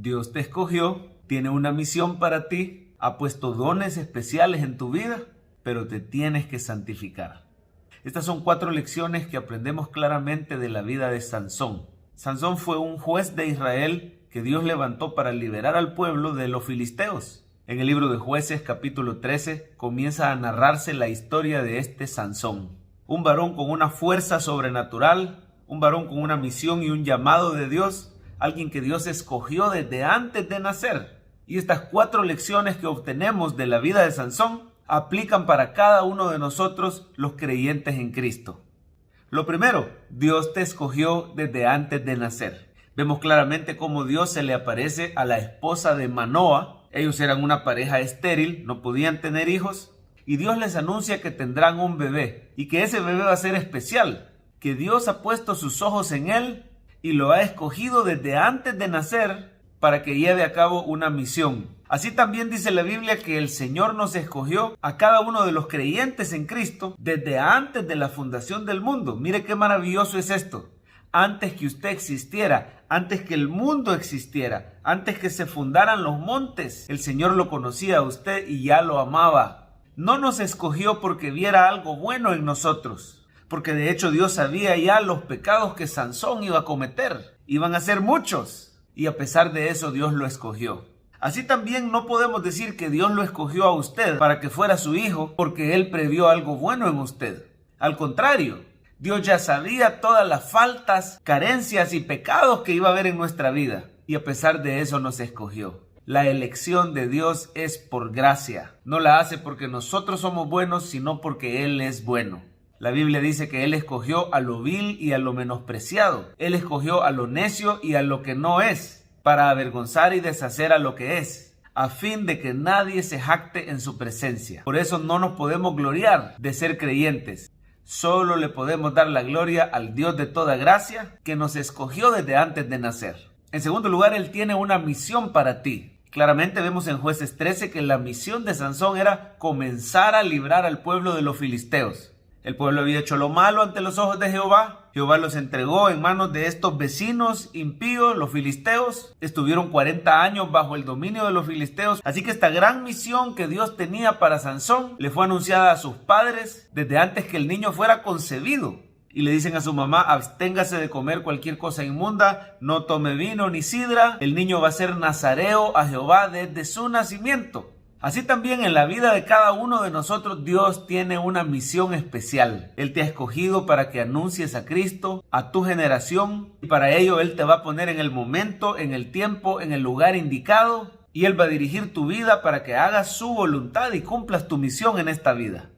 Dios te escogió, tiene una misión para ti, ha puesto dones especiales en tu vida, pero te tienes que santificar. Estas son 4 lecciones que aprendemos claramente de la vida de Sansón. Sansón fue un juez de Israel que Dios levantó para liberar al pueblo de los filisteos. En el libro de Jueces, capítulo 13, comienza a narrarse la historia de este Sansón. Un varón con una fuerza sobrenatural, un varón con una misión y un llamado de Dios, alguien que Dios escogió desde antes de nacer. Y estas 4 lecciones que obtenemos de la vida de Sansón aplican para cada uno de nosotros los creyentes en Cristo. Lo primero, Dios te escogió desde antes de nacer. Vemos claramente cómo Dios se le aparece a la esposa de Manoa. Ellos eran una pareja estéril, no podían tener hijos. Y Dios les anuncia que tendrán un bebé y que ese bebé va a ser especial, que Dios ha puesto sus ojos en él y lo ha escogido desde antes de nacer para que lleve a cabo una misión. Así también dice la Biblia que el Señor nos escogió a cada uno de los creyentes en Cristo desde antes de la fundación del mundo. Mire qué maravilloso es esto. Antes que usted existiera, antes que el mundo existiera, antes que se fundaran los montes, el Señor lo conocía a usted y ya lo amaba. No nos escogió porque viera algo bueno en nosotros, porque de hecho Dios sabía ya los pecados que Sansón iba a cometer. Iban a ser muchos. Y a pesar de eso, Dios lo escogió. Así también no podemos decir que Dios lo escogió a usted para que fuera su hijo porque Él previó algo bueno en usted. Al contrario, Dios ya sabía todas las faltas, carencias y pecados que iba a haber en nuestra vida. Y a pesar de eso nos escogió. La elección de Dios es por gracia. No la hace porque nosotros somos buenos, sino porque Él es bueno. La Biblia dice que Él escogió a lo vil y a lo menospreciado. Él escogió a lo necio y a lo que no es, para avergonzar y deshacer a lo que es, a fin de que nadie se jacte en su presencia. Por eso no nos podemos gloriar de ser creyentes. Solo le podemos dar la gloria al Dios de toda gracia, que nos escogió desde antes de nacer. En segundo lugar, Él tiene una misión para ti. Claramente vemos en Jueces 13 que la misión de Sansón era comenzar a librar al pueblo de los filisteos. El pueblo había hecho lo malo ante los ojos de Jehová. Jehová los entregó en manos de estos vecinos impíos, los filisteos. Estuvieron 40 años bajo el dominio de los filisteos. Así que esta gran misión que Dios tenía para Sansón le fue anunciada a sus padres desde antes que el niño fuera concebido. Y le dicen a su mamá: absténgase de comer cualquier cosa inmunda, no tome vino ni sidra. El niño va a ser nazareo a Jehová desde su nacimiento. Así también en la vida de cada uno de nosotros Dios tiene una misión especial. Él te ha escogido para que anuncies a Cristo a tu generación y para ello Él te va a poner en el momento, en el tiempo, en el lugar indicado y Él va a dirigir tu vida para que hagas su voluntad y cumplas tu misión en esta vida.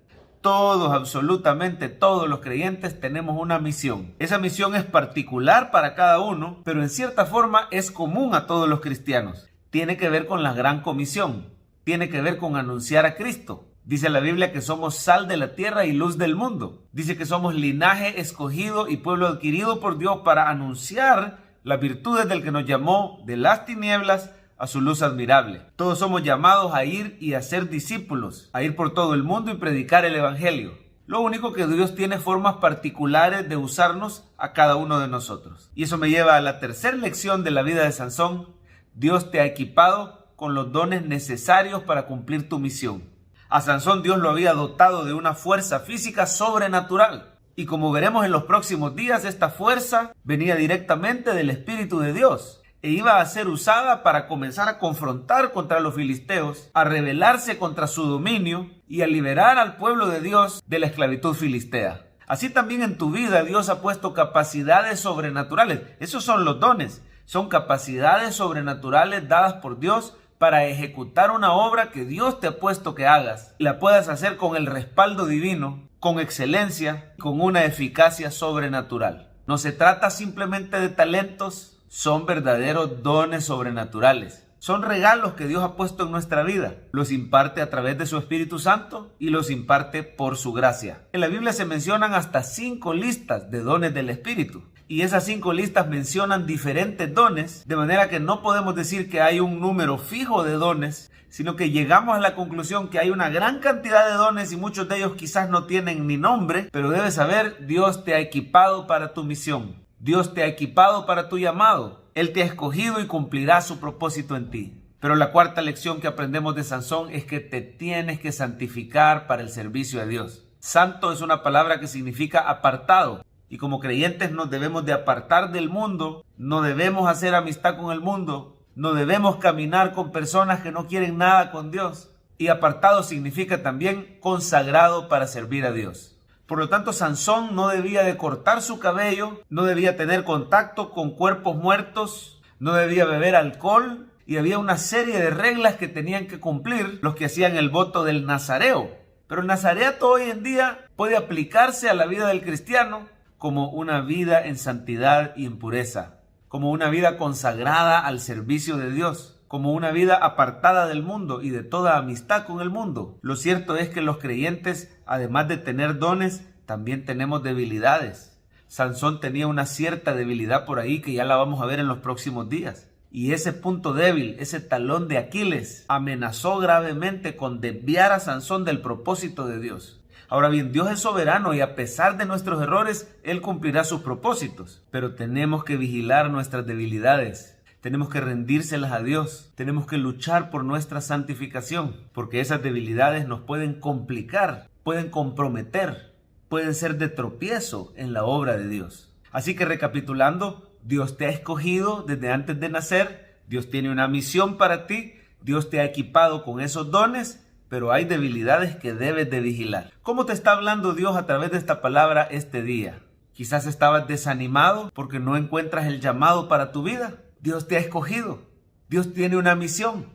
Todos, absolutamente todos los creyentes tenemos una misión. Esa misión es particular para cada uno, pero en cierta forma es común a todos los cristianos. Tiene que ver con la gran comisión. Tiene que ver con anunciar a Cristo. Dice la Biblia que somos sal de la tierra y luz del mundo. Dice que somos linaje escogido y pueblo adquirido por Dios para anunciar las virtudes del que nos llamó de las tinieblas a su luz admirable. Todos somos llamados a ir y a ser discípulos, a ir por todo el mundo y predicar el evangelio. Lo único que Dios tiene formas particulares de usarnos a cada uno de nosotros. Y eso me lleva a la tercera lección de la vida de Sansón. Dios te ha equipado con los dones necesarios para cumplir tu misión. A Sansón Dios lo había dotado de una fuerza física sobrenatural. Y como veremos en los próximos días, esta fuerza venía directamente del Espíritu de Dios e iba a ser usada para comenzar a confrontar contra los filisteos, a rebelarse contra su dominio y a liberar al pueblo de Dios de la esclavitud filistea. Así también en tu vida Dios ha puesto capacidades sobrenaturales. Esos son los dones. Son capacidades sobrenaturales dadas por Dios para ejecutar una obra que Dios te ha puesto que hagas. La puedas hacer con el respaldo divino, con excelencia, con una eficacia sobrenatural. No se trata simplemente de talentos, son verdaderos dones sobrenaturales. Son regalos que Dios ha puesto en nuestra vida. Los imparte a través de su Espíritu Santo y los imparte por su gracia. En la Biblia se mencionan hasta 5 listas de dones del Espíritu. Y esas 5 listas mencionan diferentes dones, de manera que no podemos decir que hay un número fijo de dones, sino que llegamos a la conclusión que hay una gran cantidad de dones y muchos de ellos quizás no tienen ni nombre, pero debes saber, Dios te ha equipado para tu misión. Dios te ha equipado para tu llamado. Él te ha escogido y cumplirá su propósito en ti. Pero la cuarta lección que aprendemos de Sansón es que te tienes que santificar para el servicio a Dios. Santo es una palabra que significa apartado. Y como creyentes nos debemos de apartar del mundo, no debemos hacer amistad con el mundo, no debemos caminar con personas que no quieren nada con Dios. Y apartado significa también consagrado para servir a Dios. Por lo tanto, Sansón no debía de cortar su cabello, no debía tener contacto con cuerpos muertos, no debía beber alcohol y había una serie de reglas que tenían que cumplir los que hacían el voto del nazareo. Pero el nazareato hoy en día puede aplicarse a la vida del cristiano como una vida en santidad y en pureza, como una vida consagrada al servicio de Dios, como una vida apartada del mundo y de toda amistad con el mundo. Lo cierto es que los creyentes, además de tener dones, también tenemos debilidades. Sansón tenía una cierta debilidad por ahí que ya la vamos a ver en los próximos días. Y ese punto débil, ese talón de Aquiles, amenazó gravemente con desviar a Sansón del propósito de Dios. Ahora bien, Dios es soberano y a pesar de nuestros errores, Él cumplirá sus propósitos. Pero tenemos que vigilar nuestras debilidades. Tenemos que rendírselas a Dios. Tenemos que luchar por nuestra santificación, porque esas debilidades nos pueden complicar, pueden comprometer, pueden ser de tropiezo en la obra de Dios. Así que recapitulando, Dios te ha escogido desde antes de nacer, Dios tiene una misión para ti, Dios te ha equipado con esos dones, pero hay debilidades que debes de vigilar. ¿Cómo te está hablando Dios a través de esta palabra este día? Quizás estabas desanimado porque no encuentras el llamado para tu vida. Dios te ha escogido. Dios tiene una misión.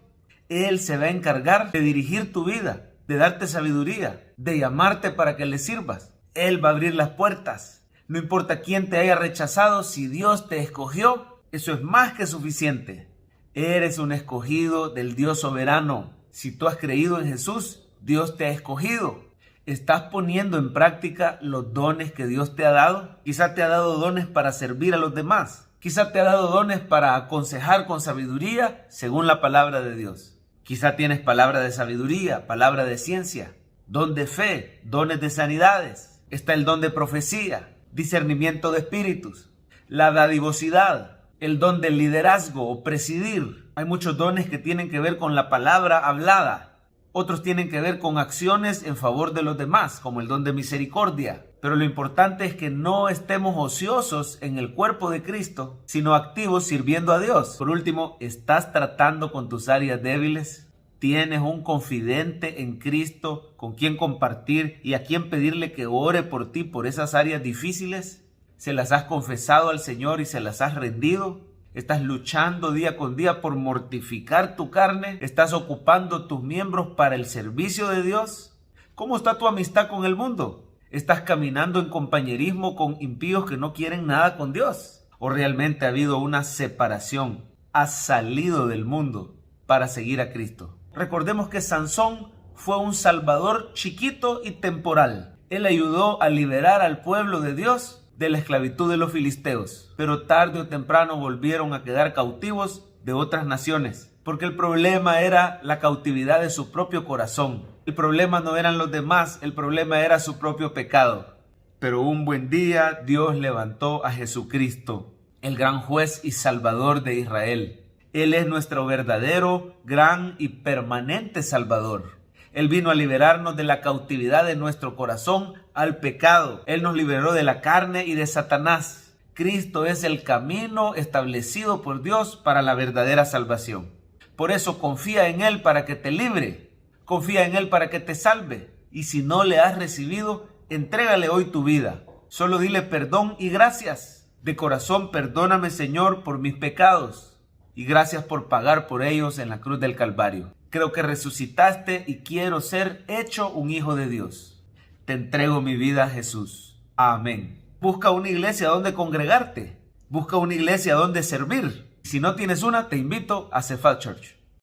Él se va a encargar de dirigir tu vida, de darte sabiduría, de llamarte para que le sirvas. Él va a abrir las puertas. No importa quién te haya rechazado, si Dios te escogió, eso es más que suficiente. Eres un escogido del Dios soberano. Si tú has creído en Jesús, Dios te ha escogido. ¿Estás poniendo en práctica los dones que Dios te ha dado? Quizá te ha dado dones para servir a los demás. Quizá te ha dado dones para aconsejar con sabiduría según la palabra de Dios. Quizá tienes palabra de sabiduría, palabra de ciencia, don de fe, dones de sanidades. Está el don de profecía, discernimiento de espíritus, la dadivosidad, el don del liderazgo o presidir. Hay muchos dones que tienen que ver con la palabra hablada. Otros tienen que ver con acciones en favor de los demás, como el don de misericordia. Pero lo importante es que no estemos ociosos en el cuerpo de Cristo, sino activos sirviendo a Dios. Por último, ¿estás tratando con tus áreas débiles? ¿Tienes un confidente en Cristo con quien compartir y a quien pedirle que ore por ti por esas áreas difíciles? ¿Se las has confesado al Señor y se las has rendido? ¿Estás luchando día con día por mortificar tu carne? ¿Estás ocupando tus miembros para el servicio de Dios? ¿Cómo está tu amistad con el mundo? ¿Estás caminando en compañerismo con impíos que no quieren nada con Dios? ¿O realmente ha habido una separación? ¿Has salido del mundo para seguir a Cristo? Recordemos que Sansón fue un salvador chiquito y temporal. Él ayudó a liberar al pueblo de Dios de la esclavitud de los filisteos, pero tarde o temprano volvieron a quedar cautivos de otras naciones, porque el problema era la cautividad de su propio corazón. El problema no eran los demás, el problema era su propio pecado. Pero un buen día Dios levantó a Jesucristo, el gran juez y salvador de Israel. Él es nuestro verdadero, gran y permanente Salvador. Él vino a liberarnos de la cautividad de nuestro corazón al pecado. Él nos liberó de la carne y de Satanás. Cristo es el camino establecido por Dios para la verdadera salvación. Por eso confía en Él para que te libre. Confía en Él para que te salve. Y si no le has recibido, entrégale hoy tu vida. Solo dile perdón y gracias. De corazón, perdóname, Señor, por mis pecados. Y gracias por pagar por ellos en la cruz del Calvario. Creo que resucitaste y quiero ser hecho un hijo de Dios. Te entrego mi vida a Jesús. Amén. Busca una iglesia donde congregarte. Busca una iglesia donde servir. Si no tienes una, te invito a Cephal Church.